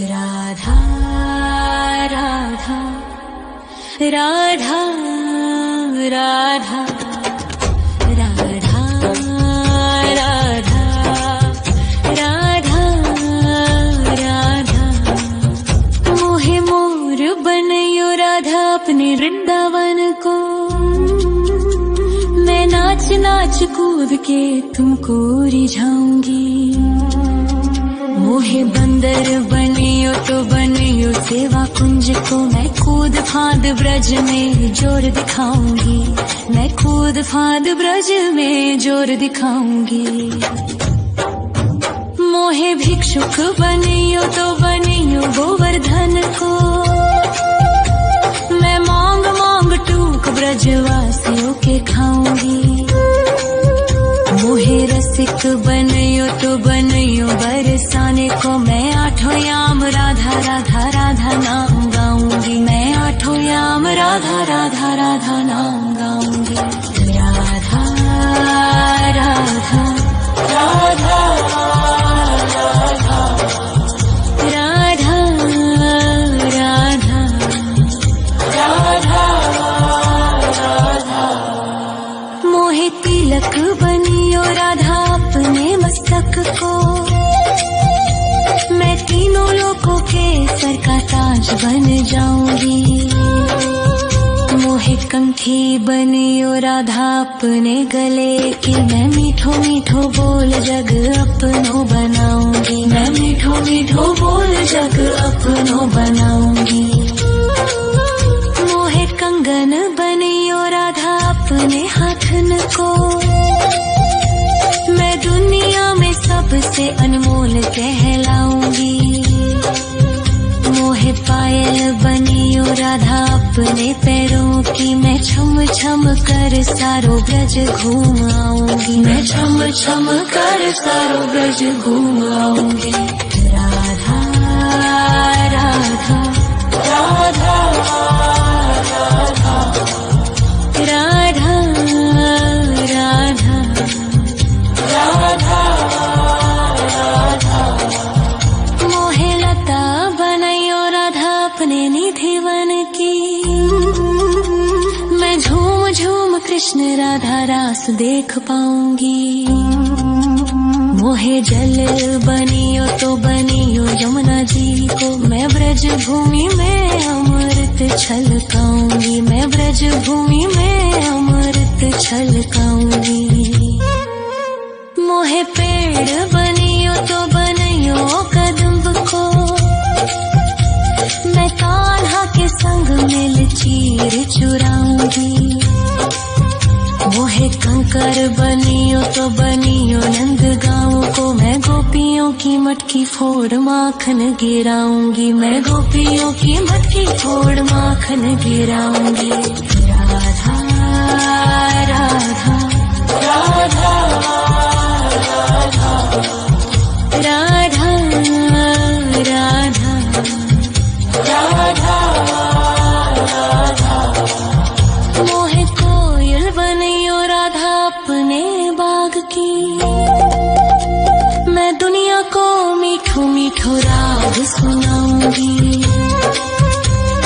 राधा राधा राधा राधा राधा राधा राधा राधा मोहे मोर बनयो राधा अपने वृंदावन को। मैं नाच नाच कूद के तुमको रिझाऊंगी। मोहे बंदर बनियो तो बनियो सेवा कुंज को। मैं कूद फांद ब्रज में जोर दिखाऊंगी। मैं कूद फांद ब्रज में जोर दिखाऊंगी। मोहे भिक्षुक बनियो तो बनियो गोवर्धन को। मैं मांग मांग टूक ब्रजवासियों के खाऊंगी। मोहे रसिक बनियो तो बनियो बरसाने को। मैं आठों याम राधा राधा राधा नाम गाऊंगी। मैं आठों याम राधा राधा राधा नाम गाऊंगी। राधा राधा राधा राधा राधा राधा राधा मोहे तिलक बनियो राधा अपने मस्तक को। मैं तीनों लोगों के सर का ताज बन जाऊंगी। मोहे कंठी बनियो राधा अपने गले की। मैं मीठो मीठो बोल जग अपनो बनाऊंगी। मैं मीठो मीठो बोल जग अपनो बनाऊंगी। मोहे कंगन बनियो राधा अपने हाथन को। मैं दुनिया में सबसे अनमोल कहलाऊंगी। मोहे पायल बनियो राधा अपने पैरों की। मैं छम छम कर सारो ब्रज घूम आऊंगी। मैं छम छम कर सारो ब्रज घूम आऊंगी। राधा राधा राधा राधा राधा राधा राधा राधा मोहे लता बनयो राधा अपने निधि वन की। मैं झूम झूम कृष्ण राधा रास देख पाऊंगी। मोहे जल बनियो तो बनियो यमुना जी को। मैं ब्रज भूमि में अमृत छलकाऊंगी। मैं ब्रज भूमि में अमृत छलकाऊंगी। मोहे पेड़ बनियो तो बनियो कदम्ब को। मैं कान्हा के संग मिल चीर चुराऊंगी। मोहे कंकर बनियो तो बनियो नंद गाँव को। मैं गोपियों की मटकी फोड़ माखन गिराऊंगी। मैं गोपियों की मटकी फोड़ माखन गिराऊंगी। राधा राधा राधा राधा राधा राधा राधा राधा मोहे कोयल बनियो राधा अपने बाग की। मैं दुनिया को मीठो मीठो राग सुनाऊंगी।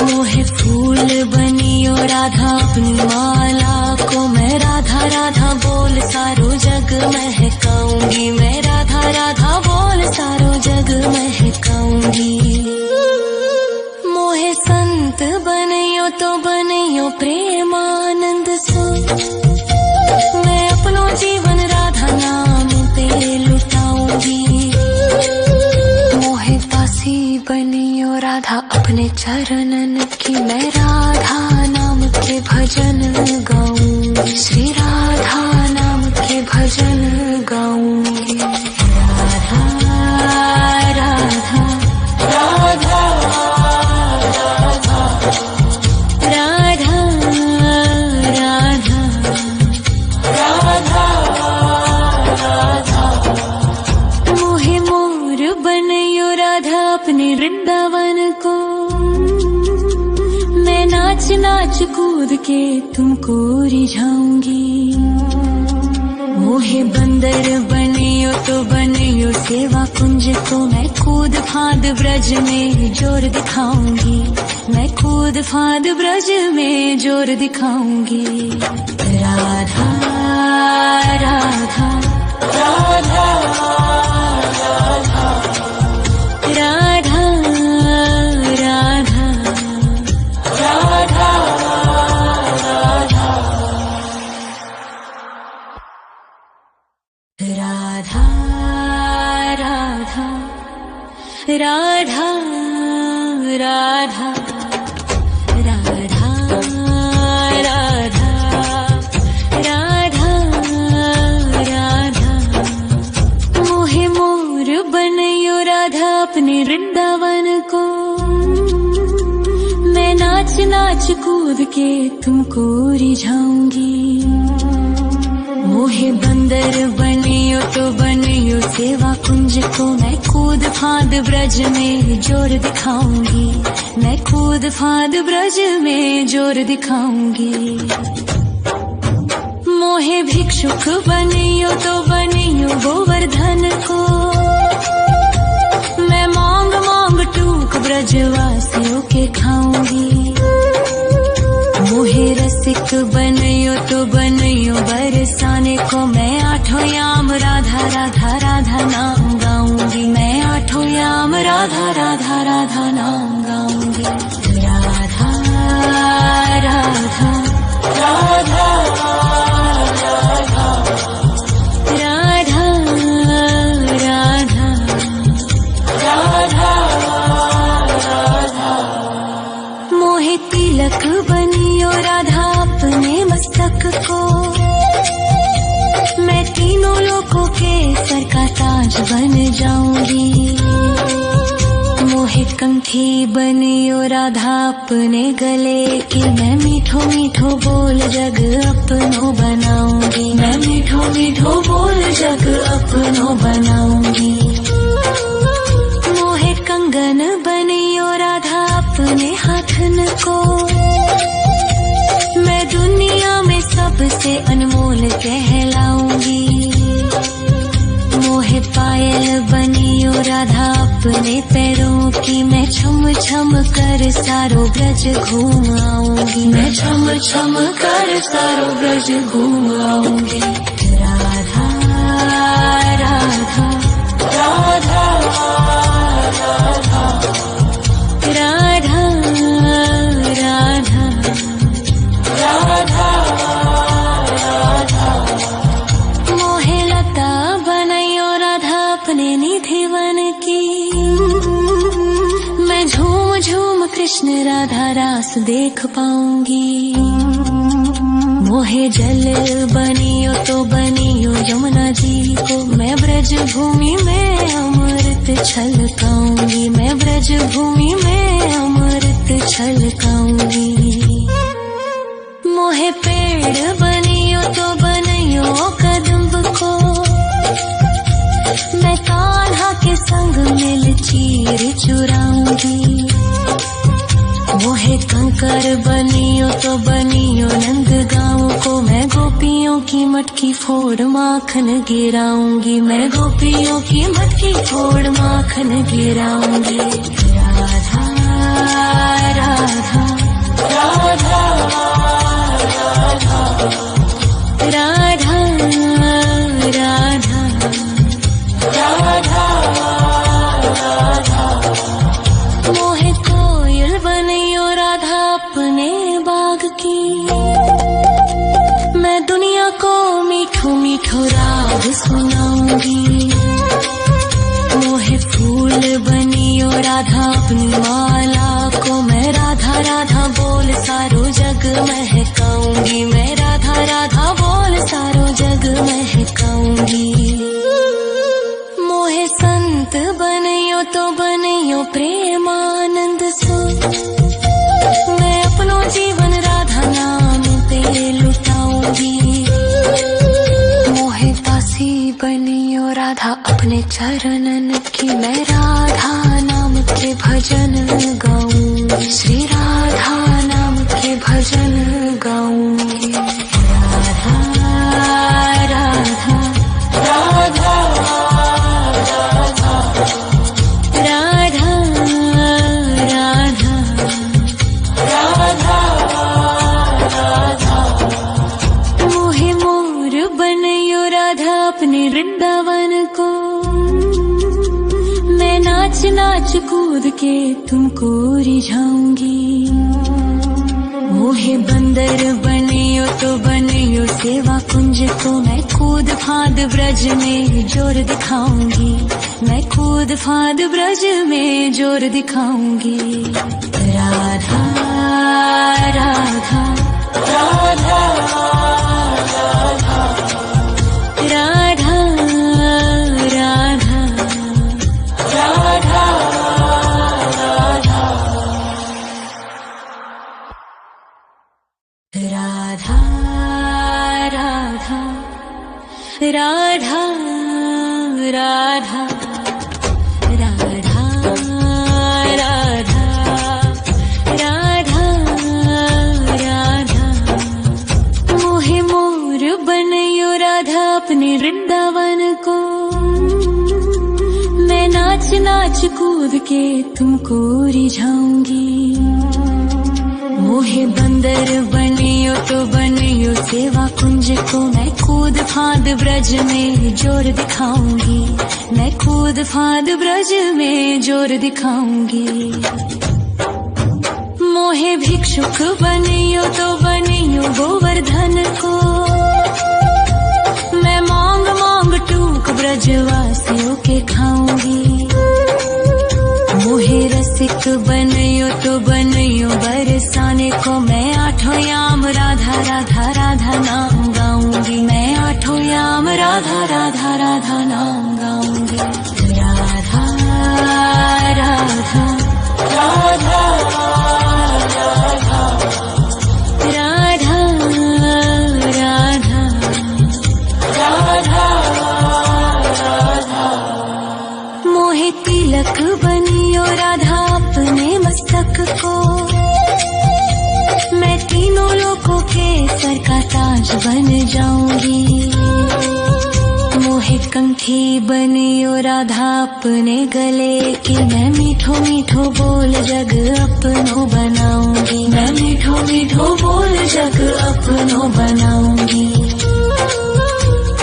मोहे फूल बनियो राधा अपनी माला को। मैं राधा राधा बोल सारो जग महकाऊंगी। मैं राधा राधा बोल सारो जग महकाऊंगी। मोहे संत बनियो तो बनियो प्रेमानंद सो। मैं अपनो जीवन राधा नाम पे लुटाऊंगी। मोहे दासी बनियो राधा अपने चरणन की। मैं राधा नाम के भजन गाऊंगी। श्री राधा नाम के भजन गाऊंगी। राधा राधा राधा राधा राधा राधा राधा मोहे मोर बनयो राधा अपने वृंदावन को। मैं नाच नाच कूद के तुमको रिझाऊंगी। मोहे बंदर बनियो बनियो तो बनियो सेवा कुंज को मैं कूद फांद ब्रज में जोर दिखाऊंगी, मैं कूद फांद ब्रज में जोर दिखाऊंगी। राधा राधा राधा राधा राधा राधा राधा राधा राधा राधा राधा राधा राधा मोहे मोर बनयो राधा अपने वृंदावन को, मैं नाच नाच कूद के तुमको रिझाऊंगी। मोहे बंदर बनियो तो बनियो सेवा कुंज को मैं कूद फांद ब्रज में जोर दिखाऊंगी, मैं कूद फांद ब्रज में जोर दिखाऊंगी। मोहे भिक्षुक बनियो तो बनियो गोवर्धन को, मैं मांग मांग टूक ब्रजवासियों के खाऊंगी। मोहे रसिक बनियो तो बनियो बरसाने को, मैं आठों याम राधा राधा राधा नाम गाऊंगी, मैं आठों याम राधा राधा राधा नाम गाऊंगी। राधा राधा राधा राधा राधा राधा मोहे तिलक बनियो राधा अपने मस्तक को, मैं तीनों लोगों के सर का ताज बन जाऊंगी। मोहे कंठी बनियो राधा अपने गले की, मैं मीठो मीठो बोल जग अपनो बनाऊंगी, मैं मीठो मीठो बोल जग अपनो बनाऊंगी। मोहे कंगन बनियो राधा अपने हाथन को, मैं दुनिया में सबसे अनमोल कहलाऊंगी। मोहे पायल बनियो राधा अपने पैरों की, मैं छम छम कर सारो ब्रज घूम आऊंगी, मैं छम छम कर सारो ब्रज घूम आऊंगी। राधा राधा राधा राधा राधा राधा राधा राधा मोहे लता बनयो राधा अपने निधि वन की, मैं झूम झूम कृष्ण राधा रास देख पाऊंगी। मोहे जल बनियो तो बनियो यमुना जी को, मैं ब्रज भूमि में अमृत छलकाऊंगी, मैं ब्रज भूमि में अमृत छलकाऊंगी। मोहे पेड़ बनियो तो बनियो कदम्ब को, मैं कान्हा के संग मिल चीर चुराऊंगी। मोहे कंकर बनियो तो बनियो नंद गाँव को, मैं गोपियों की मटकी फोड़ माखन गिराऊंगी, मैं गोपियों की मटकी फोड़ माखन गिराऊंगी। राधा राधा राधा राधा राधा राधा राधा मोहे कोयल बनियो राधा अपने बाग की, मैं दुनिया को मीठो मीठो राग सुनाऊंगी। मोहे फूल बनियो राधा अपनी माला को, मैं राधा राधा बोल सारो जग महकाऊंगी, मैं राधा राधा बोल सारो जग महकाऊंगी। मोहे संत बनियो तो बनियो प्रेमानंद सो, मैं अपनो जीवन राधा नाम पे लुटाऊंगी। मोहे दासी बनियो राधा अपने चरणन की, मैं राधा नाम के भजन गाऊंगी, श्री राधा नाम के भजन गाऊंगी। राधा राधा राधा कूद के तुमको रिझाऊंगी। मोहे बंदर बनियो तो बनियो सेवा कुंज को, मैं कूद फाद ब्रज में जोर दिखाऊंगी। मैं कूद फाद ब्रज में जोर दिखाऊंगी। राधा राधा राधा राधा राधा राधा राधा राधा राधा राधा राधा राधा राधा मोहे मोर बनयो राधा अपने वृंदावन को। मैं नाच नाच कूद के तुमको रिझाऊंगी। मोहे बंदर बनियो तो बनियो सेवा कुंज को, मैं कूद फाद ब्रज में जोर दिखाऊंगी। मैं कूद फाद ब्रज में जोर दिखाऊंगी। मोहे भिक्षुक बनियो तो बनियो गोवर्धन को, मैं मांग मांग टूक ब्रजवासियों के खाऊंगी। मोहे रसिक बनियो तो बनियो बरसाने को, मैं आठों याम राधा राधा राधा नाम गाऊंगी। मैं आठों याम राधा राधा राधा नाम गाऊंगी। राधा राधा राधा राधा राधा राधा राधा मोहे तिलक बनियो राधा अपने मस्तक को, मैं तीनों लोगों के सर का ताज बन जाऊंगी। मोहे कंठी बनियो राधा अपने गले की, मैं मीठो मीठो बोल जग अपनो बनाऊंगी। मैं मीठो मीठो बोल जग अपनो बनाऊंगी।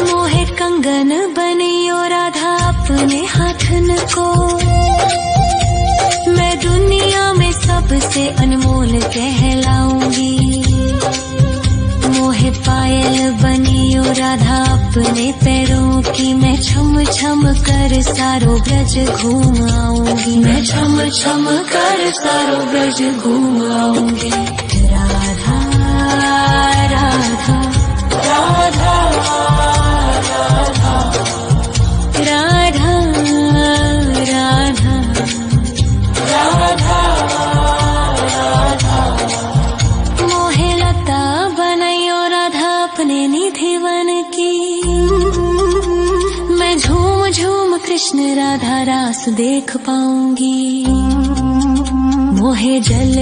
मोहे कंगन बनियो राधा अपने हाथन को, मैं दुनिया में सबसे अनमोल कहलाऊंगी। मोहे पायल बनियो राधा अपने पैरों की, मैं छम छम कर सारो ब्रज घूम आऊंगी। मैं छम छम कर सारो ब्रज घूम आऊंगी। राधा राधा राधा राधा राधा राधा राधा मोहे लता बनयो राधा अपने निधि वन की, मैं झूम झूम कृष्ण राधा रास देख पाऊंगी। मोहे जल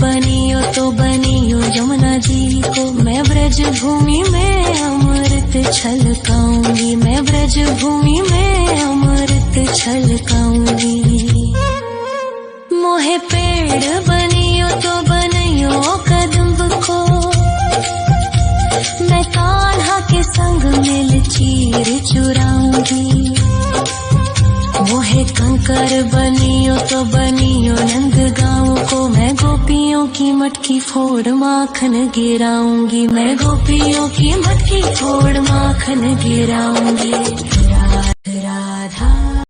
बनियो तो बनियो यमुना जी को, मैं ब्रज भूमि में अमृत छलकाऊंगी। मैं ब्रज भूमि में अमृत छलकाऊंगी। मोहे पेड़ बनियो तो बनियो कदम्ब को, मैं कान्हा के संग मिल चीर चुराऊंगी। मोहे कंकर बनियो तो बनियो नंद गाँव को, मैं गोपियों की मटकी फोड़ माखन गिराऊंगी। मैं गोपियों की मटकी फोड़ माखन गिराऊंगी।